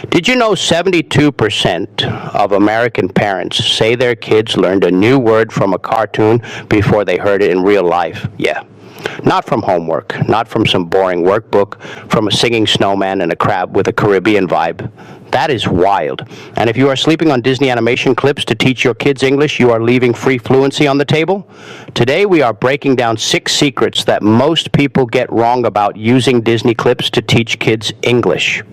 Did you know 72% of American parents say their kids learned a new word from a cartoon before they heard it in real life? Yeah. Not from homework, not from some boring workbook, from a singing snowman and a crab with a Caribbean vibe. That is wild. And if you are sleeping on Disney animation clips to teach your kids English, you are leaving free fluency on the table. Today we are breaking down 6 secrets that most people get wrong about using Disney clips to teach kids English.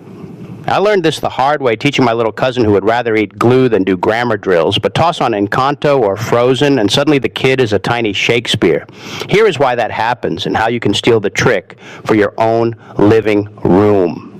I learned this the hard way teaching my little cousin who would rather eat glue than do grammar drills, but toss on Encanto or Frozen and suddenly the kid is a tiny Shakespeare. Here is why that happens and how you can steal the trick for your own living room.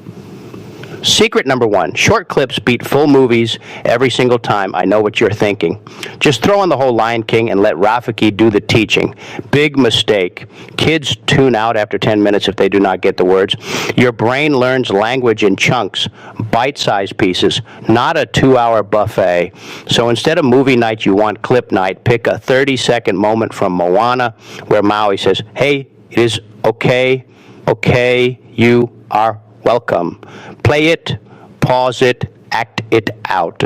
Secret number 1, short clips beat full movies every single time. I know what you're thinking. Just throw in the whole Lion King and let Rafiki do the teaching. Big mistake. Kids tune out after 10 minutes if they do not get the words. Your brain learns language in chunks, bite-sized pieces, not a 2-hour buffet. So instead of movie night, you want clip night. Pick a 30-second moment from Moana where Maui says, "Hey, it is okay, you are welcome." Play it, pause it, act it out.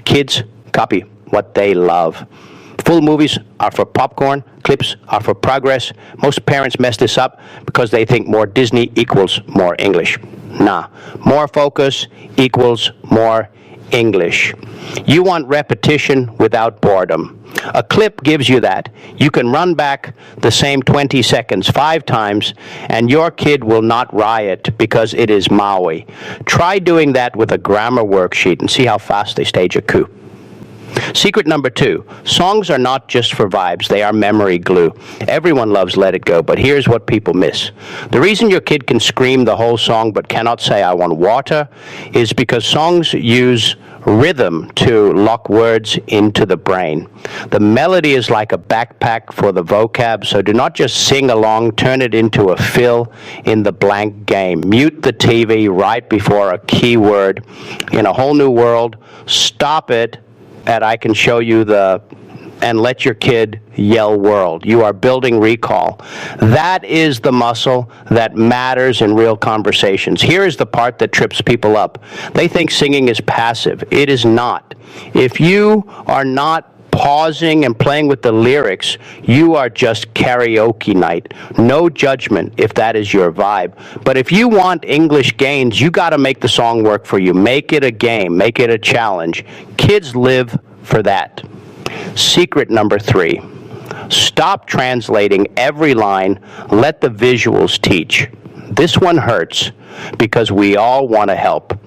Kids copy what they love. Full movies are for popcorn, clips are for progress. Most parents mess this up because they think more Disney equals more English. Nah, more focus equals more English. You want repetition without boredom. A clip gives you that. You can run back the same 20 seconds 5 times, and your kid will not riot because it is Maui. Try doing that with a grammar worksheet and see how fast they stage a coup. Secret number 2, songs are not just for vibes, they are memory glue. Everyone loves Let It Go, but here's what people miss. The reason your kid can scream the whole song but cannot say "I want water" is because songs use rhythm to lock words into the brain. The melody is like a backpack for the vocab, so do not just sing along, turn it into a fill in the blank game. Mute the TV right before a keyword. In a whole new world, stop it, and I can show you and let your kid yell world. You are building recall. That is the muscle that matters in real conversations. Here is the part that trips people up. They think singing is passive. It is not. If you are not pausing and playing with the lyrics, you are just karaoke night. No judgment if that is your vibe. But if you want English gains, you got to make the song work for you. Make it a game. Make it a challenge. Kids live for that. Secret number 3, stop translating every line. Let the visuals teach. This one hurts because we all want to help.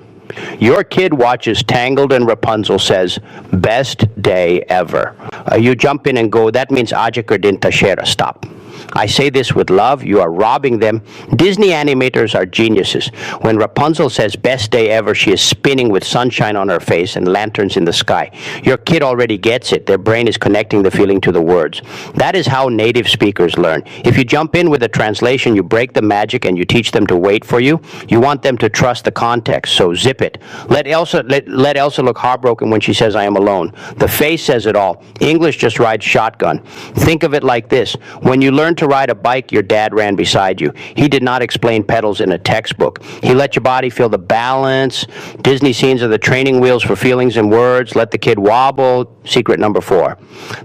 Your kid watches Tangled and Rapunzel says, "Best day ever." You jump in and go, "That means Aja Kardin Tashera." Stop. I say this with love. You are robbing them. Disney animators are geniuses. When Rapunzel says "best day ever," she is spinning with sunshine on her face and lanterns in the sky. Your kid already gets it. Their brain is connecting the feeling to the words. That is how native speakers learn. If you jump in with a translation, you break the magic and you teach them to wait for you. You want them to trust the context, so zip it. Let Elsa look heartbroken when she says "I am alone." The face says it all. English just rides shotgun. Think of it like this. When you learn to ride a bike, your dad ran beside you. He did not explain pedals in a textbook. He let your body feel the balance. Disney scenes are the training wheels for feelings and words. Let the kid wobble. Secret number 4.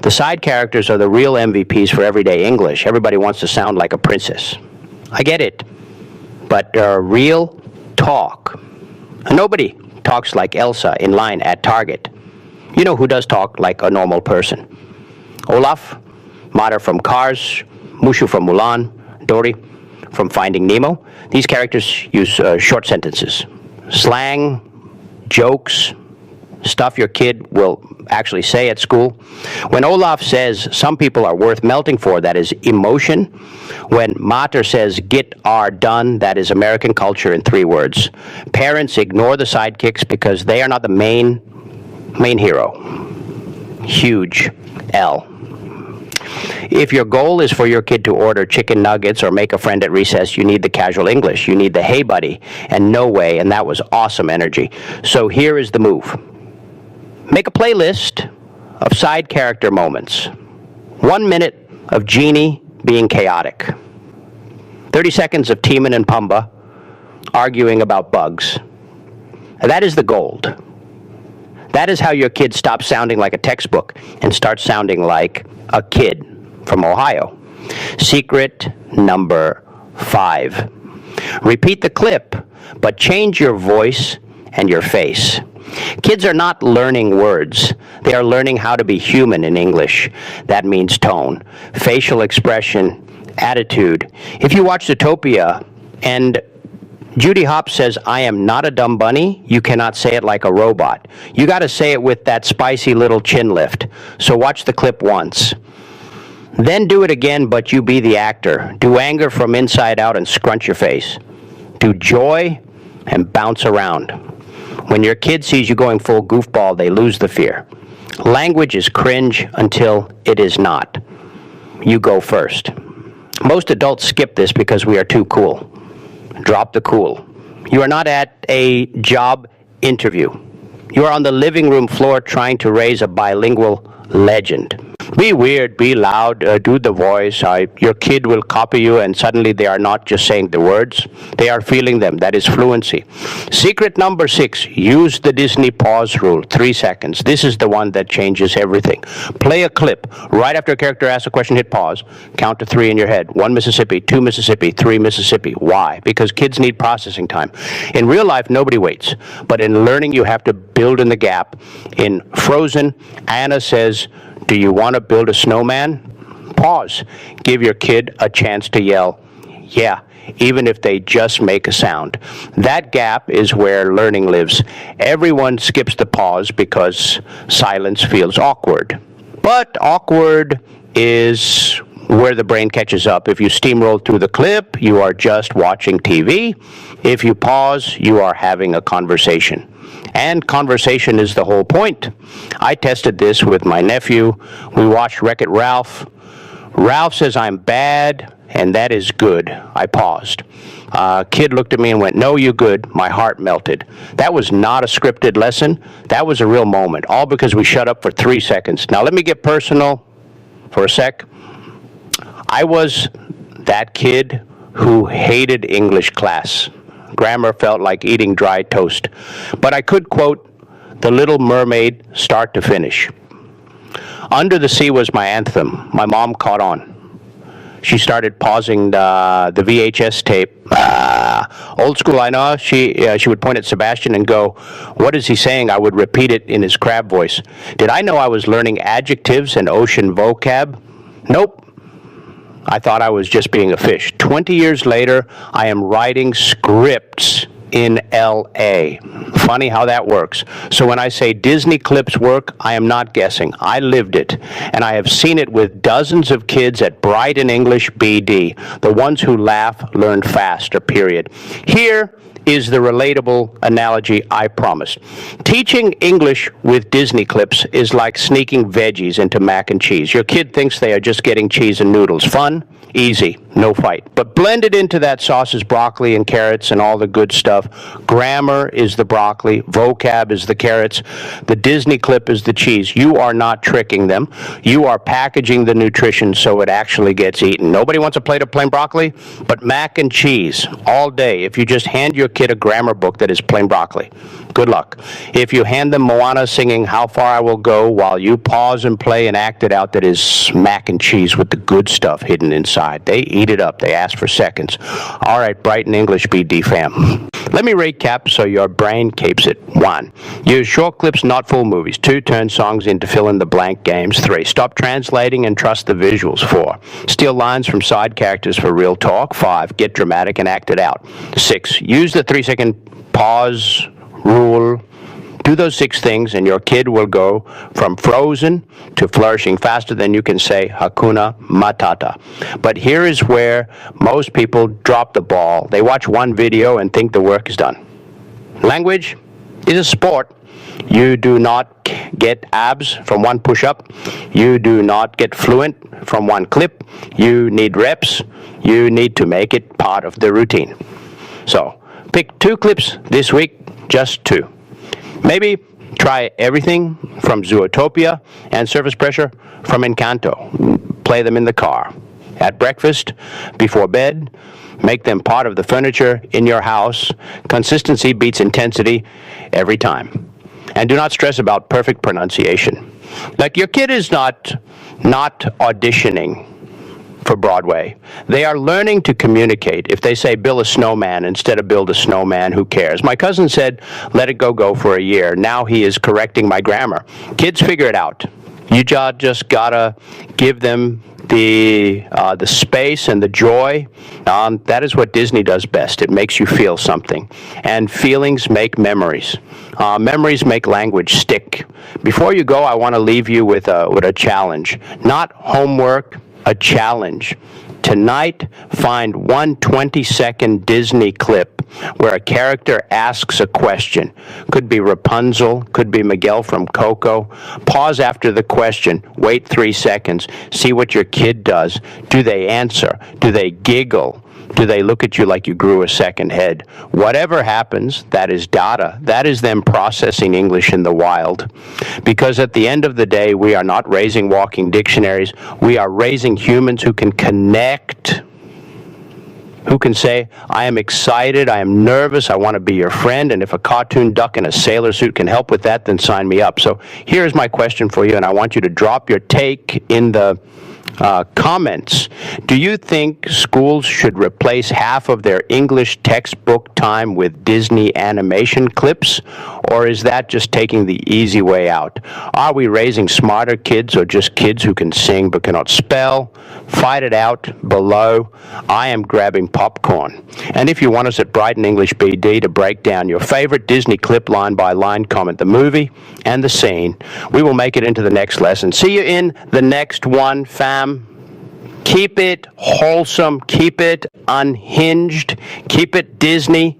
The side characters are the real MVPs for everyday English. Everybody wants to sound like a princess. I get it. But real talk. Nobody talks like Elsa in line at Target. You know who does talk like a normal person? Olaf, Mater from Cars, Mushu from Mulan, Dory from Finding Nemo. These characters use short sentences. Slang, jokes, stuff your kid will actually say at school. When Olaf says "some people are worth melting for," that is emotion. When Mater says "get are done," that is American culture in 3 words. Parents ignore the sidekicks because they are not the main hero. Huge L. If your goal is for your kid to order chicken nuggets or make a friend at recess, you need the casual English. You need the "hey buddy" and "no way," and that was awesome energy. So here is the move. Make a playlist of side character moments. 1 minute of Genie being chaotic. 30 seconds of Timon and Pumbaa arguing about bugs. That is the gold. That is how your kid stops sounding like a textbook and starts sounding like a kid from Ohio. Secret number 5. Repeat the clip, but change your voice and your face. Kids are not learning words. They are learning how to be human in English. That means tone, facial expression, attitude. If you watch Zootopia and Judy Hopps says, "I am not a dumb bunny," you cannot say it like a robot. You got to say it with that spicy little chin lift. So watch the clip once. Then do it again, but you be the actor. Do anger from inside out and scrunch your face. Do joy and bounce around. When your kid sees you going full goofball, they lose the fear. Language is cringe until it is not. You go first. Most adults skip this because we are too cool. Drop the cool. You are not at a job interview. You are on the living room floor trying to raise a bilingual legend. Be weird, be loud, do the voice. Your kid will copy you and suddenly they are not just saying the words, they are feeling them. That is fluency. Secret number 6, use the Disney pause rule, 3 seconds. This is the one that changes everything. Play a clip. Right after a character asks a question, hit pause. Count to 3 in your head. 1 Mississippi, 2 Mississippi, 3 Mississippi. Why? Because kids need processing time. In real life, nobody waits. But in learning, you have to build in the gap. In Frozen, Anna says, "Do you want to build a snowman?" Pause. Give your kid a chance to yell, "Yeah," even if they just make a sound. That gap is where learning lives. Everyone skips the pause because silence feels awkward. But awkward is where the brain catches up. If you steamroll through the clip, you are just watching TV. If you pause, you are having a conversation. And conversation is the whole point. I tested this with my nephew. We watched Wreck-It Ralph. Ralph says, "I'm bad," and that is good. I paused. Kid looked at me and went, "No, you good." My heart melted. That was not a scripted lesson. That was a real moment, all because we shut up for 3 seconds. Now let me get personal for a sec. I was that kid who hated English class. Grammar felt like eating dry toast. But I could quote The Little Mermaid start to finish. Under the Sea was my anthem. My mom caught on. She started pausing the VHS tape. Old school, I know. She would point at Sebastian and go, "What is he saying?" I would repeat it in his crab voice. Did I know I was learning adjectives and ocean vocab? Nope. I thought I was just being a fish. 20 years later, I am writing scripts in LA. Funny how that works. So when I say Disney clips work, I am not guessing. I lived it. And I have seen it with dozens of kids at Brighton English BD. The ones who laugh learn faster, period. Here is the relatable analogy I promised. Teaching English with Disney clips is like sneaking veggies into mac and cheese. Your kid thinks they are just getting cheese and noodles. Fun? Easy. No fight. But blended into that sauce is broccoli and carrots and all the good stuff. Grammar is the broccoli. Vocab is the carrots. The Disney clip is the cheese. You are not tricking them. You are packaging the nutrition so it actually gets eaten. Nobody wants a plate of plain broccoli, but mac and cheese all day. If you just hand your kid a grammar book that is plain broccoli, good luck. If you hand them Moana singing How Far I Will Go while you pause and play and act it out, that is mac and cheese with the good stuff hidden inside. They eat it up. They ask for seconds. All right, Brighton English BD fam. Let me recap so your brain keeps it. 1. Use short clips, not full movies. 2. Turn songs into fill-in-the-blank games. 3. Stop translating and trust the visuals. 4. Steal lines from side characters for real talk. 5. Get dramatic and act it out. 6. Use the 3-second pause rule. Do those 6 things and your kid will go from frozen to flourishing faster than you can say Hakuna Matata. But here is where most people drop the ball. They watch one video and think the work is done. Language is a sport. You do not get abs from one push-up. You do not get fluent from one clip. You need reps. You need to make it part of the routine. So pick 2 clips this week, just 2. Maybe try everything from Zootopia and Surface Pressure from Encanto. Play them in the car, at breakfast, before bed. Make them part of the furniture in your house. Consistency beats intensity every time. And do not stress about perfect pronunciation. Like, your kid is not auditioning for Broadway. They are learning to communicate. If they say build a snowman instead of build a snowman, who cares? My cousin said let it go for a year. Now he is correcting my grammar. Kids figure it out. You just gotta give them the space and the joy. That is what Disney does best. It makes you feel something. And feelings make memories. Memories make language stick. Before you go, I want to leave you with a challenge. Not homework, a challenge. Tonight, find one 20-second Disney clip where a character asks a question. Could be Rapunzel, could be Miguel from Coco. Pause after the question, wait 3 seconds, see what your kid does. Do they answer? Do they giggle? Do they look at you like you grew a second head? Whatever happens, that is data. That is them processing English in the wild. Because at the end of the day, we are not raising walking dictionaries. We are raising humans who can connect, who can say, I am excited, I am nervous, I want to be your friend, and if a cartoon duck in a sailor suit can help with that, then sign me up. So here's my question for you, and I want you to drop your take in the comments. Do you think schools should replace half of their English textbook time with Disney animation clips? Or is that just taking the easy way out? Are we raising smarter kids or just kids who can sing but cannot spell? Fight it out below. I am grabbing popcorn. And if you want us at Brighton English BD to break down your favorite Disney clip line by line, comment the movie and the scene. We will make it into the next lesson. See you in the next one, fam. Keep it wholesome, keep it unhinged, keep it Disney.